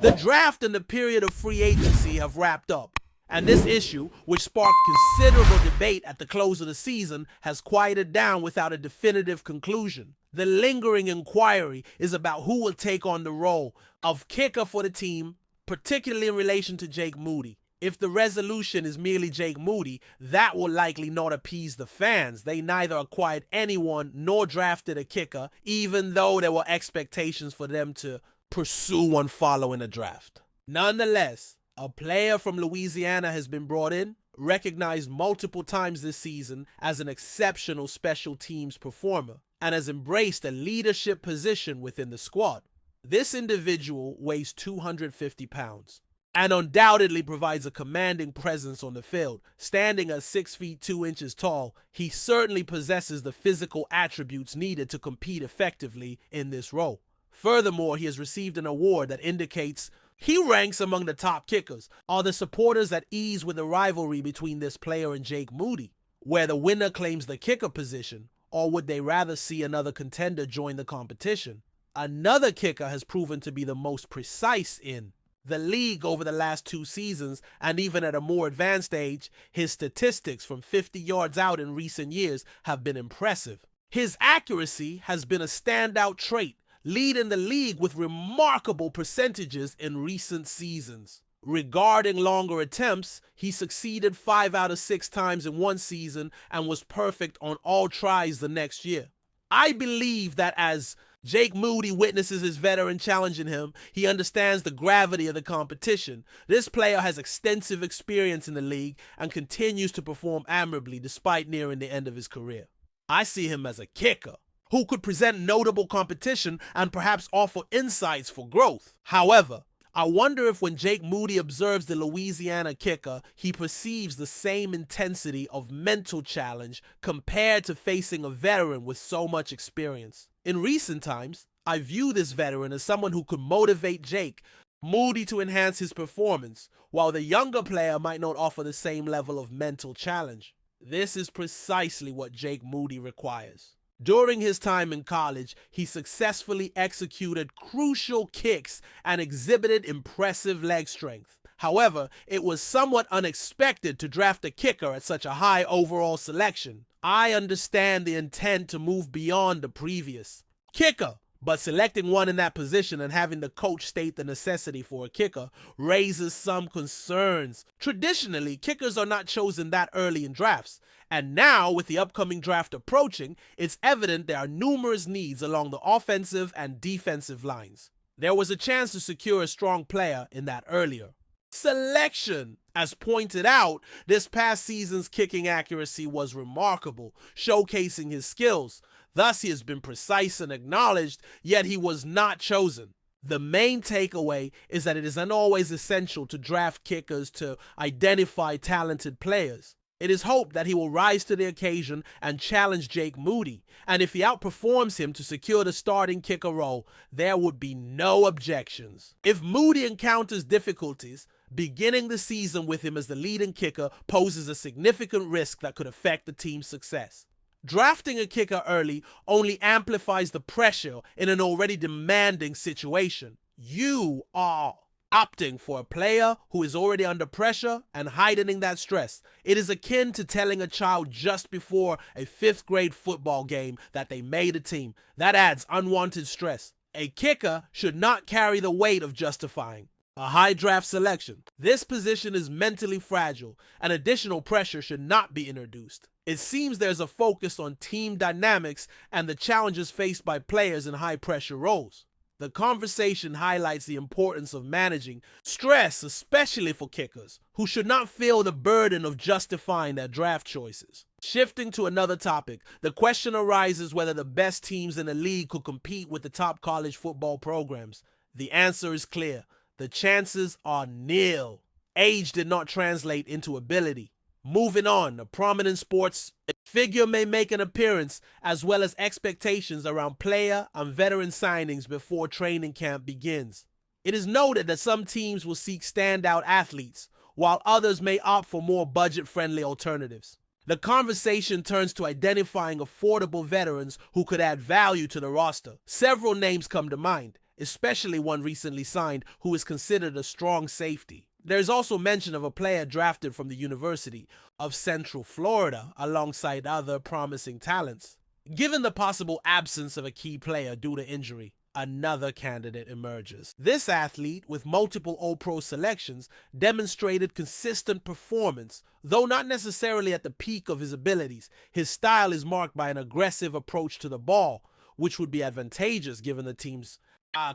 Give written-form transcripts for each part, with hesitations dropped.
The draft and the period of free agency have wrapped up, and this issue, which sparked considerable debate at the close of the season, has quieted down without a definitive conclusion. The lingering inquiry is about who will take on the role of kicker for the team, particularly in relation to Jake Moody. If the resolution is merely Jake Moody, that will likely not appease the fans. They neither acquired anyone nor drafted a kicker, even though there were expectations for them to pursue one following the draft. Nonetheless, a player from Louisiana has been brought in, recognized multiple times this season as an exceptional special teams performer, and has embraced a leadership position within the squad. This individual weighs 250 pounds and undoubtedly provides a commanding presence on the field. Standing at 6 feet 2 inches tall, he certainly possesses the physical attributes needed to compete effectively in this role. Furthermore, he has received an award that indicates he ranks among the top kickers. Are the supporters at ease with the rivalry between this player and Jake Moody, where the winner claims the kicker position, or would they rather see another contender join the competition? Another kicker has proven to be the most precise in the league over the last 2 seasons, and even at a more advanced age, his statistics from 50 yards out in recent years have been impressive. His accuracy has been a standout trait, leading the league with remarkable percentages in recent seasons. Regarding longer attempts, he succeeded 5 out of 6 times in one season and was perfect on all tries the next year. I believe that as Jake Moody witnesses his veteran challenging him, he understands the gravity of the competition. This player has extensive experience in the league and continues to perform admirably despite nearing the end of his career. I see him as a kicker who could present notable competition and perhaps offer insights for growth. However, I wonder if when Jake Moody observes the Louisiana kicker, he perceives the same intensity of mental challenge compared to facing a veteran with so much experience. In recent times, I view this veteran as someone who could motivate Jake Moody to enhance his performance, while the younger player might not offer the same level of mental challenge. This is precisely what Jake Moody requires. During his time in college, he successfully executed crucial kicks and exhibited impressive leg strength. However, it was somewhat unexpected to draft a kicker at such a high overall selection. I understand the intent to move beyond the previous kicker, but selecting one in that position and having the coach state the necessity for a kicker raises some concerns. Traditionally, kickers are not chosen that early in drafts, and now with the upcoming draft approaching, it's evident there are numerous needs along the offensive and defensive lines. There was a chance to secure a strong player in that earlier selection. As pointed out, this past season's kicking accuracy was remarkable, showcasing his skills. Thus, he has been precise and acknowledged, yet he was not chosen. The main takeaway is that it is not always essential to draft kickers to identify talented players. It is hoped that he will rise to the occasion and challenge Jake Moody, and if he outperforms him to secure the starting kicker role, there would be no objections. If Moody encounters difficulties, beginning the season with him as the leading kicker poses a significant risk that could affect the team's success. Drafting a kicker early only amplifies the pressure in an already demanding situation. You are opting for a player who is already under pressure and heightening that stress. It is akin to telling a child just before a 5th grade football game that they made a team. That adds unwanted stress. A kicker should not carry the weight of justifying a high draft selection. This position is mentally fragile, and additional pressure should not be introduced. It seems there's a focus on team dynamics and the challenges faced by players in high-pressure roles. The conversation highlights the importance of managing stress, especially for kickers, who should not feel the burden of justifying their draft choices. Shifting to another topic, the question arises whether the best teams in the league could compete with the top college football programs. The answer is clear. The chances are nil. Age did not translate into ability. Moving on, a prominent sports figure may make an appearance, as well as expectations around player and veteran signings before training camp begins. It is noted that some teams will seek standout athletes, while others may opt for more budget-friendly alternatives. The conversation turns to identifying affordable veterans who could add value to the roster. Several names come to mind, especially one recently signed who is considered a strong safety. There's also mention of a player drafted from the University of Central Florida alongside other promising talents. Given the possible absence of a key player due to injury, another candidate emerges. This athlete, with multiple All-Pro selections, demonstrated consistent performance, though not necessarily at the peak of his abilities. His style is marked by an aggressive approach to the ball, which would be advantageous given the team's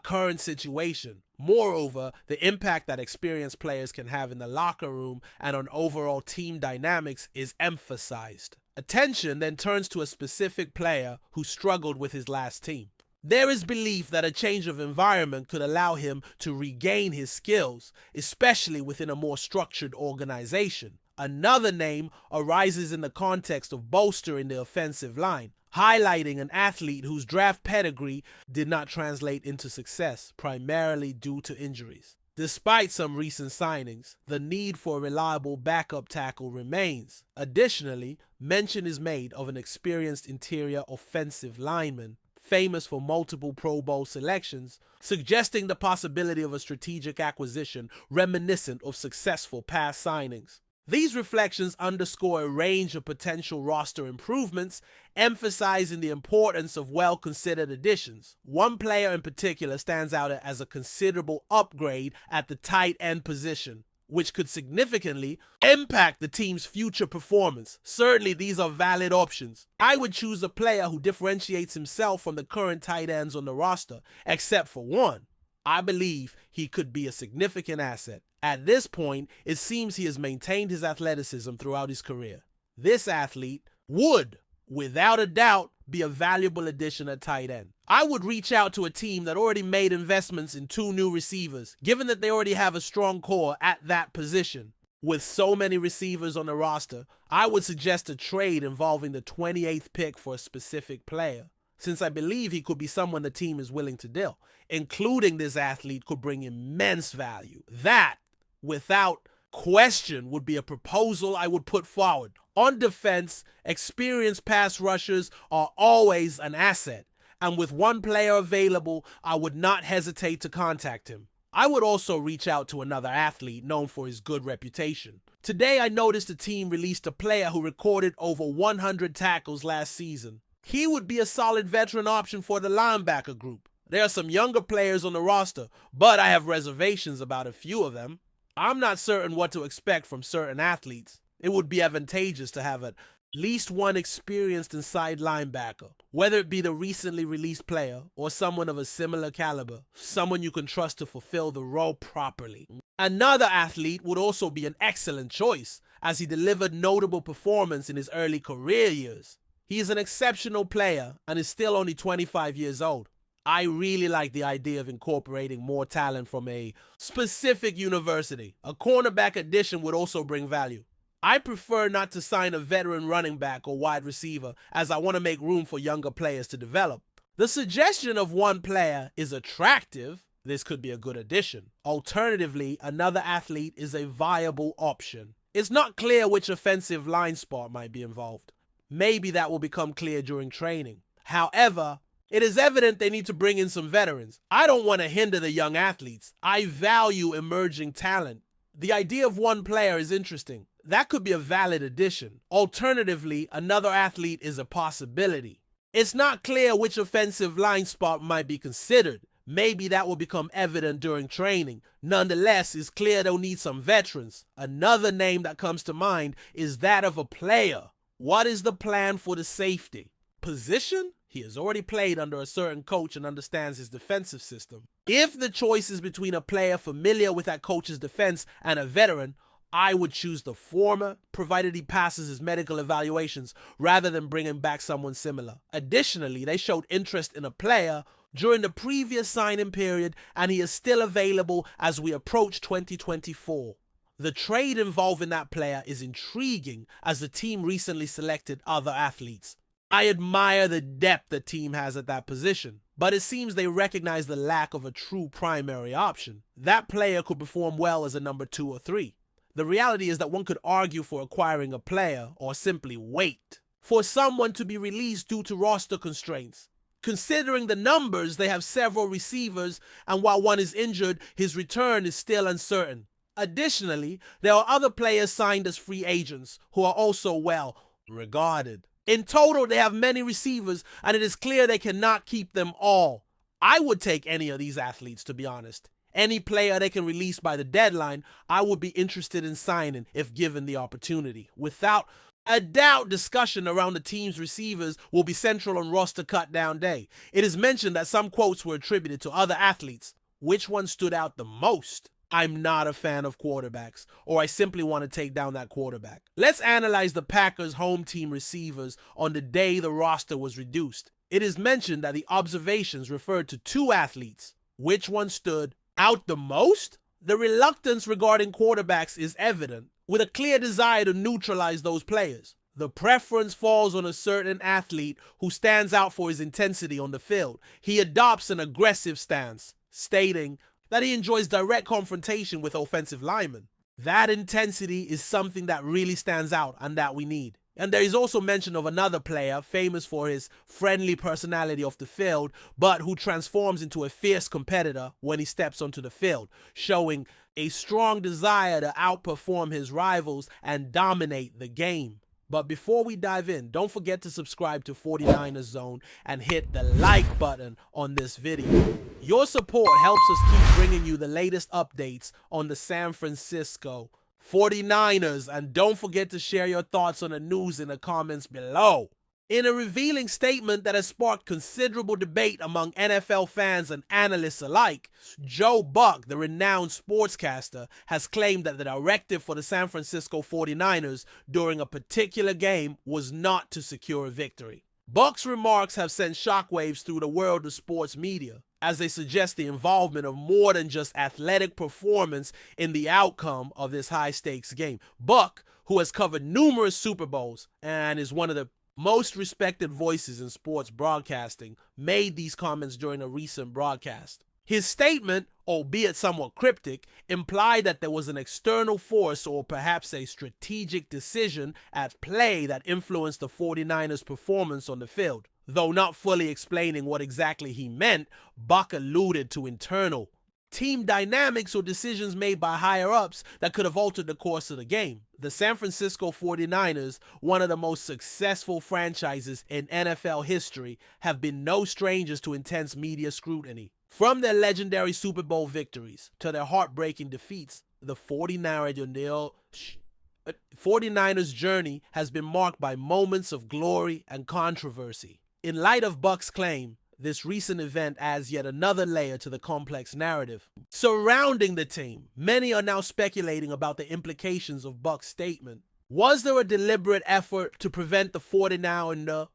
current situation. Moreover, the impact that experienced players can have in the locker room and on overall team dynamics is emphasized. Attention then turns to a specific player who struggled with his last team. There is belief that a change of environment could allow him to regain his skills, especially within a more structured organization. Another name arises in the context of bolstering the offensive line, highlighting an athlete whose draft pedigree did not translate into success, primarily due to injuries. Despite some recent signings, the need for a reliable backup tackle remains. Additionally, mention is made of an experienced interior offensive lineman, famous for multiple Pro Bowl selections, suggesting the possibility of a strategic acquisition reminiscent of successful past signings. These reflections underscore a range of potential roster improvements, emphasizing the importance of well-considered additions. One player in particular stands out as a considerable upgrade at the tight end position, which could significantly impact the team's future performance. Certainly, these are valid options. I would choose a player who differentiates himself from the current tight ends on the roster, except for one. I believe he could be a significant asset. At this point, it seems he has maintained his athleticism throughout his career. This athlete would, without a doubt, be a valuable addition at tight end. I would reach out to a team that already made investments in 2 new receivers, given that they already have a strong core at that position. With so many receivers on the roster, I would suggest a trade involving the 28th pick for a specific player, since I believe he could be someone the team is willing to deal. Including this athlete could bring immense value. That, without question, would be a proposal I would put forward. On defense, experienced pass rushers are always an asset, and with one player available, I would not hesitate to contact him. I would also reach out to another athlete known for his good reputation. Today I noticed the team released a player who recorded over 100 tackles last season. He would be a solid veteran option for the linebacker group. There are some younger players on the roster, but I have reservations about a few of them. I'm not certain what to expect from certain athletes. It would be advantageous to have at least one experienced inside linebacker, whether it be the recently released player or someone of a similar caliber, someone you can trust to fulfill the role properly. Another athlete would also be an excellent choice, as he delivered notable performance in his early career years. He is an exceptional player and is still only 25 years old. I really like the idea of incorporating more talent from a specific university. A cornerback addition would also bring value. I prefer not to sign a veteran running back or wide receiver, as I want to make room for younger players to develop. The suggestion of one player is attractive. This could be a good addition. Alternatively, another athlete is a viable option. It's not clear which offensive line spot might be involved. Maybe that will become clear during training. However, it is evident they need to bring in some veterans. I don't want to hinder the young athletes. I value emerging talent. The idea of one player is interesting. That could be a valid addition. Alternatively, another athlete is a possibility. It's not clear which offensive line spot might be considered. Maybe that will become evident during training. Nonetheless, it's clear they'll need some veterans. Another name that comes to mind is that of a player. What is the plan for the safety? Position? He has already played under a certain coach and understands his defensive system. If the choice is between a player familiar with that coach's defense and a veteran, I would choose the former, provided he passes his medical evaluations, rather than bringing back someone similar. Additionally, they showed interest in a player during the previous signing period, and he is still available as we approach 2024. The trade involving that player is intriguing, as the team recently selected other athletes. I admire the depth the team has at that position, but it seems they recognize the lack of a true primary option. That player could perform well as a number 2 or 3. The reality is that one could argue for acquiring a player or simply wait for someone to be released due to roster constraints. Considering the numbers, they have several receivers, and while one is injured, his return is still uncertain. Additionally, there are other players signed as free agents who are also well regarded. In total, they have many receivers, and it is clear they cannot keep them all. I would take any of these athletes, to be honest. Any player they can release by the deadline, I would be interested in signing if given the opportunity. Without a doubt, discussion around the team's receivers will be central on roster cut-down day. It is mentioned that some quotes were attributed to other athletes. Which one stood out the most? I'm not a fan of quarterbacks, or I simply want to take down that quarterback. Let's analyze the Packers' home team receivers on the day the roster was reduced. It is mentioned that the observations referred to 2 athletes. Which one stood out the most? The reluctance regarding quarterbacks is evident, with a clear desire to neutralize those players. The preference falls on a certain athlete who stands out for his intensity on the field. He adopts an aggressive stance, stating that he enjoys direct confrontation with offensive linemen. That intensity is something that really stands out and that we need. And there is also mention of another player famous for his friendly personality off the field, but who transforms into a fierce competitor when he steps onto the field, showing a strong desire to outperform his rivals and dominate the game. But before we dive in, don't forget to subscribe to 49ers Zone and hit the like button on this video. Your support helps us keep bringing you the latest updates on the San Francisco 49ers, and don't forget to share your thoughts on the news in the comments below. In a revealing statement that has sparked considerable debate among NFL fans and analysts alike, Joe Buck, the renowned sportscaster, has claimed that the directive for the San Francisco 49ers during a particular game was not to secure a victory. Buck's remarks have sent shockwaves through the world of sports media, as they suggest the involvement of more than just athletic performance in the outcome of this high-stakes game. Buck, who has covered numerous Super Bowls and is one of the most respected voices in sports broadcasting, made these comments during a recent broadcast. His statement, albeit somewhat cryptic, implied that there was an external force or perhaps a strategic decision at play that influenced the 49ers' performance on the field. Though not fully explaining what exactly he meant, Buck alluded to internal team dynamics or decisions made by higher-ups that could have altered the course of the game. The San Francisco 49ers, one of the most successful franchises in NFL history, have been no strangers to intense media scrutiny. From their legendary Super Bowl victories to their heartbreaking defeats, the 49ers' journey has been marked by moments of glory and controversy. In light of Buck's claim, this recent event adds yet another layer to the complex narrative surrounding the team. Many are now speculating about the implications of Buck's statement. Was there a deliberate effort to prevent the 49ers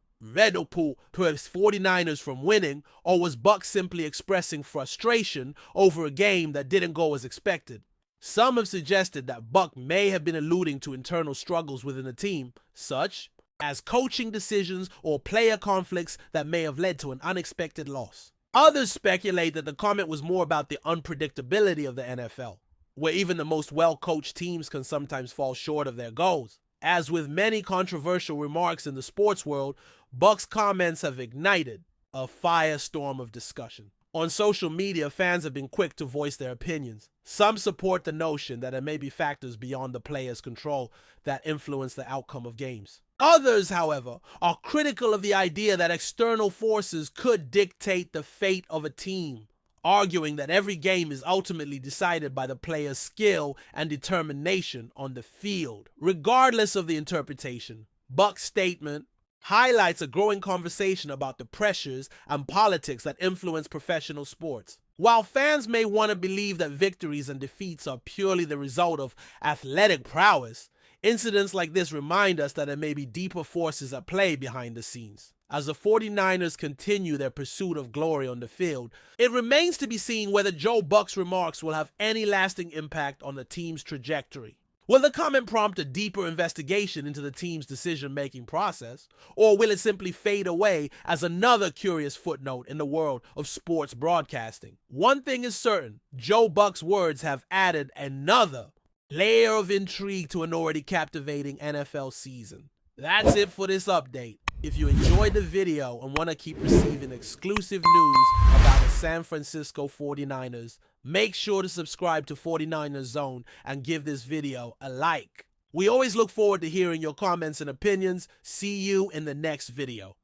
to his 49ers from winning, or was Buck simply expressing frustration over a game that didn't go as expected? Some have suggested that Buck may have been alluding to internal struggles within the team, such as coaching decisions or player conflicts that may have led to an unexpected loss. Others speculate that the comment was more about the unpredictability of the NFL, where even the most well-coached teams can sometimes fall short of their goals. As with many controversial remarks in the sports world, Buck's comments have ignited a firestorm of discussion. On social media, fans have been quick to voice their opinions. Some support the notion that there may be factors beyond the player's control that influence the outcome of games. Others, however, are critical of the idea that external forces could dictate the fate of a team, arguing that every game is ultimately decided by the player's skill and determination on the field. Regardless of the interpretation, Buck's statement highlights a growing conversation about the pressures and politics that influence professional sports. While fans may want to believe that victories and defeats are purely the result of athletic prowess, incidents like this remind us that there may be deeper forces at play behind the scenes. As the 49ers continue their pursuit of glory on the field, it remains to be seen whether Joe Buck's remarks will have any lasting impact on the team's trajectory. Will the comment prompt a deeper investigation into the team's decision-making process, or will it simply fade away as another curious footnote in the world of sports broadcasting? One thing is certain, Joe Buck's words have added another layer of intrigue to an already captivating NFL season. That's it for this update. If you enjoyed the video and want to keep receiving exclusive news about the San Francisco 49ers, make sure to subscribe to 49ers Zone and give this video a like. We always look forward to hearing your comments and opinions. See you in the next video.